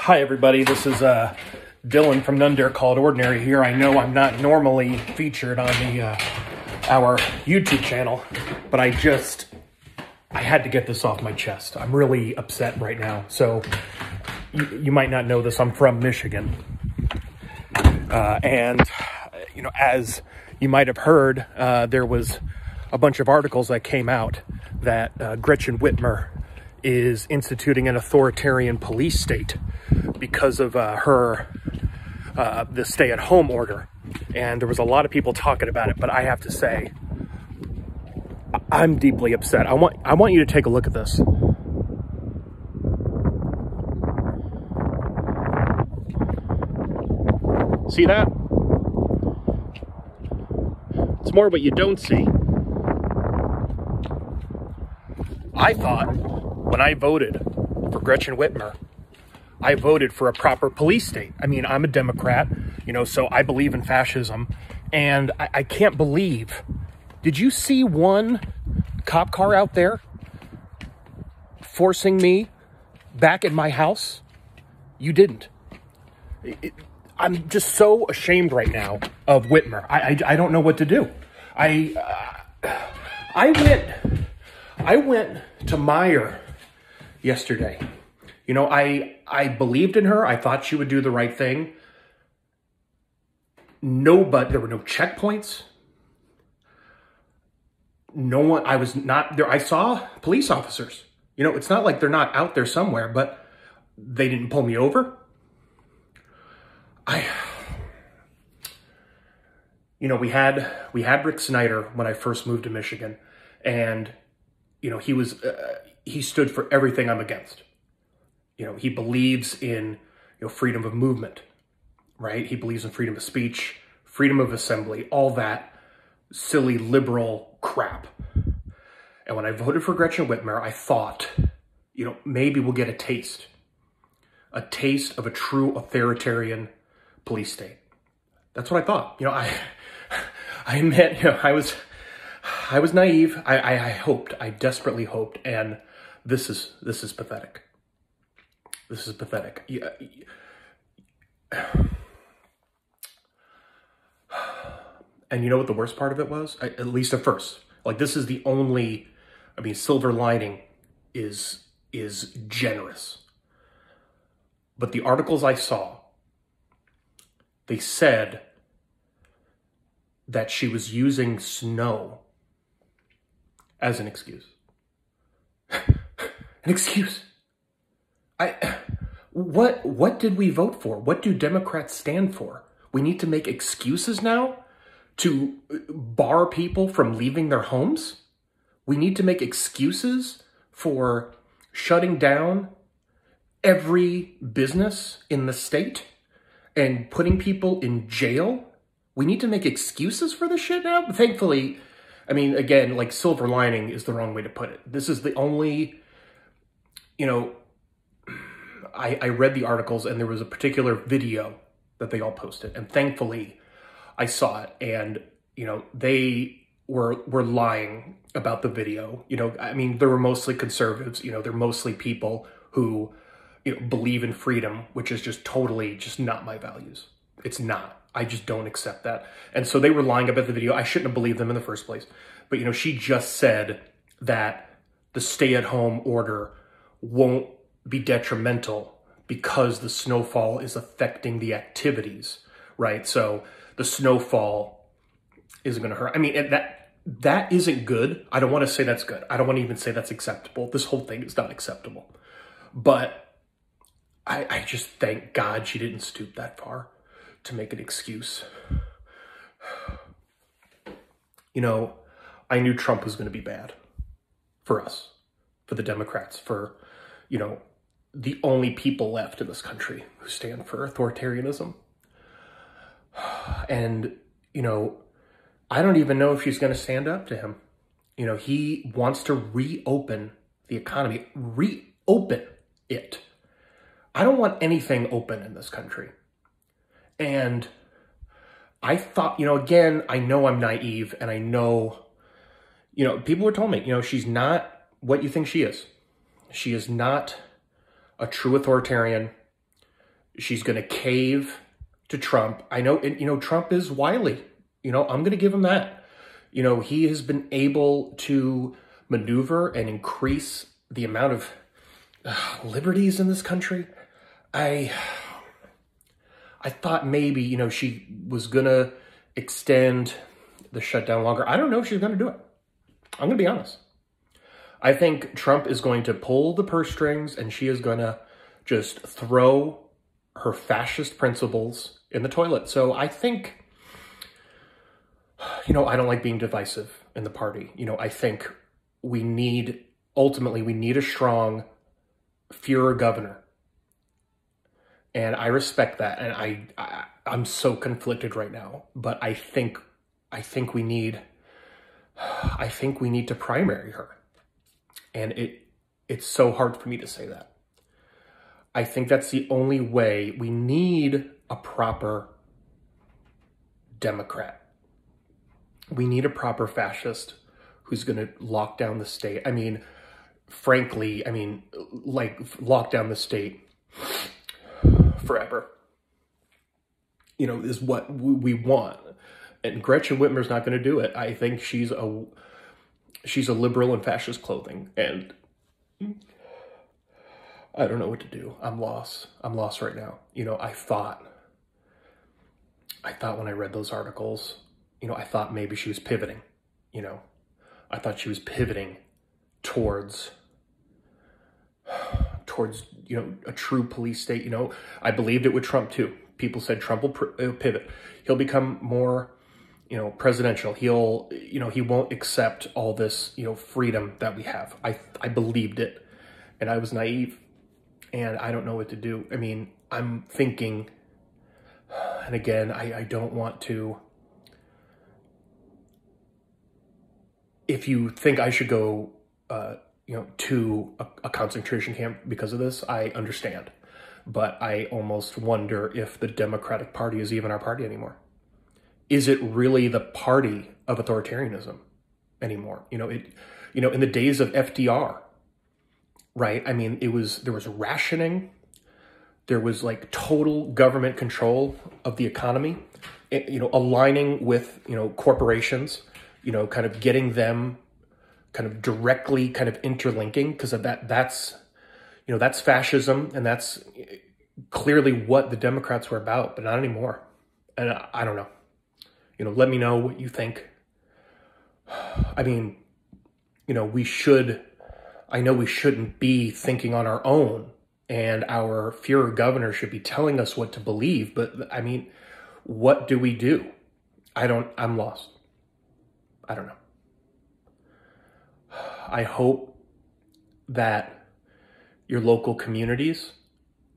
Hi everybody, this is Dylan from None Dare Call It Ordinary here. I know I'm not normally featured on our YouTube channel, but I had to get this off my chest. I'm really upset right now. So you might not know this, I'm from Michigan. And you know, as you might have heard, there was a bunch of articles that came out that Gretchen Whitmer is instituting an authoritarian police state because of the stay-at-home order. And there was a lot of people talking about it, but I have to say, I'm deeply upset. I want you to take a look at this. See that? It's more what you don't see. I thought when I voted for Gretchen Whitmer, I voted for a proper police state. I mean, I'm a Democrat, you know, so I believe in fascism. And I can't believe, did you see one cop car out there forcing me back in my house? You didn't. I'm just so ashamed right now of Whitmer. I don't know what to do. I went to Meyer yesterday. You know, I believed in her. I thought she would do the right thing. But there were no checkpoints. No one, I was not there. I saw police officers. You know, it's not like they're not out there somewhere, but they didn't pull me over. You know, we had Rick Snyder when I first moved to Michigan, and you know, he stood for everything I'm against. You know, he believes in, you know, freedom of movement, right? He believes in freedom of speech, freedom of assembly, all that silly liberal crap. And when I voted for Gretchen Whitmer, I thought, you know, maybe we'll get a taste of a true authoritarian police state. That's what I thought. You know, I admit, you know, I was naive. I hoped, I desperately hoped, and this is pathetic. This is pathetic. Yeah. And you know what the worst part of it was? At least at first. Like, this is the only, I mean, silver lining is generous. But the articles I saw, they said that she was using snow as an excuse. An excuse. What did we vote for? What do Democrats stand for? We need to make excuses now to bar people from leaving their homes? We need to make excuses for shutting down every business in the state and putting people in jail? We need to make excuses for this shit now? Thankfully, I mean, again, like, silver lining is the wrong way to put it. This is the only, you know, I read the articles, and there was a particular video that they all posted, and thankfully I saw it, and, you know, they were lying about the video. You know, I mean, they were mostly conservatives. You know, they're mostly people who, you know, believe in freedom, which is just totally just not my values. It's not. I just don't accept that. And so they were lying about the video. I shouldn't have believed them in the first place. But, you know, she just said that the stay-at-home order won't be detrimental because the snowfall is affecting the activities, right? So the snowfall isn't going to hurt. I mean, that isn't good. I don't want to say that's good. I don't want to even say that's acceptable. This whole thing is not acceptable. But I just thank God she didn't stoop that far to make an excuse. You know, I knew Trump was going to be bad for us, for the Democrats, for, you know, the only people left in this country who stand for authoritarianism. And, you know, I don't even know if she's going to stand up to him. You know, he wants to reopen the economy, reopen it. I don't want anything open in this country. And I thought, you know, again, I know I'm naive, and I know, you know, people were telling me, you know, she's not what you think she is. She is not a true authoritarian. She's going to cave to Trump. I know, Trump is wily. I'm going to give him that. He has been able to maneuver and increase the amount of liberties in this country. I thought maybe, she was going to extend the shutdown longer. I don't know if she's going to do it. I'm going to be honest. I think Trump is going to pull the purse strings and she is going to just throw her fascist principles in the toilet. So I think, I don't like being divisive in the party. I think ultimately we need a strong Führer governor. And I respect that. And I'm so conflicted right now, but I think we need to primary her. And it's so hard for me to say that. I think that's the only way. We need a proper Democrat. We need a proper fascist who's going to lock down the state. Frankly, lock down the state forever, is what we want. And Gretchen Whitmer's not going to do it. I think she's a liberal in fascist clothing, and I don't know what to do. I'm lost. I'm lost right now. I thought when I read those articles, I thought maybe she was pivoting. I thought she was pivoting towards a true police state. I believed it with Trump too. People said Trump will pivot. He'll become more, presidential. He won't accept all this, freedom that we have. I believed it, and I was naive, and I don't know what to do. I'm thinking, and again, I don't want to. If you think I should go, to a concentration camp because of this, I understand. But I almost wonder if the Democratic Party is even our party anymore. Is it really the party of authoritarianism anymore? In the days of FDR, right? there was rationing. There was total government control of the economy, aligning with, corporations, kind of getting them kind of directly kind of interlinking, because of that's fascism, and that's clearly what the Democrats were about, but not anymore. And I don't know. Let me know what you think. I know we shouldn't be thinking on our own, and our Führer governor should be telling us what to believe, but what do we do? I'm lost. I don't know. I hope that your local communities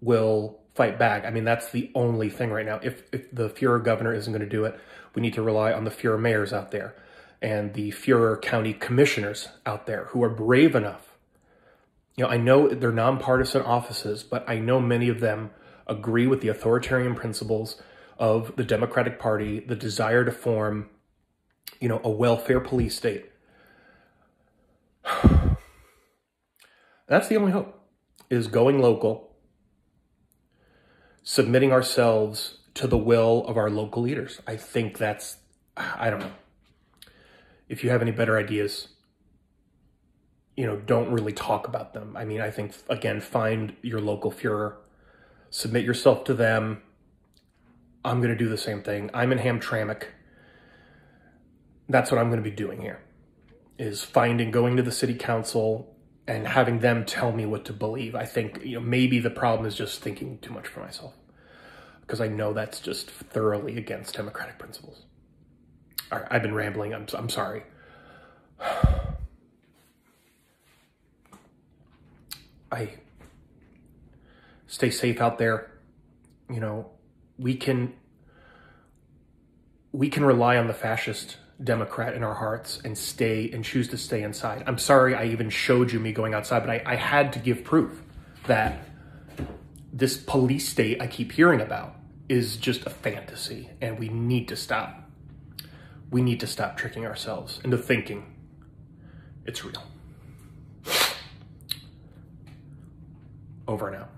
will fight back. That's the only thing right now. If the Führer governor isn't going to do it, we need to rely on the Führer mayors out there and the Führer county commissioners out there who are brave enough. I know they're nonpartisan offices, but I know many of them agree with the authoritarian principles of the Democratic Party, the desire to form, a welfare police state. That's the only hope, is going local, submitting ourselves to the will of our local leaders. I think I don't know. If you have any better ideas, don't really talk about them. I think, again, find your local Führer, submit yourself to them. I'm going to do the same thing. I'm in Hamtramck. That's what I'm going to be doing here, is going to the city council and having them tell me what to believe. I think, maybe the problem is just thinking too much for myself, because I know that's just thoroughly against democratic principles. All right, I've been rambling. I'm sorry. Stay safe out there. We can rely on the fascist Democrat in our hearts and choose to stay inside. I'm sorry I even showed you me going outside, but I had to give proof that this police state I keep hearing about is just a fantasy, and we need to stop. We need to stop tricking ourselves into thinking it's real. Over and out.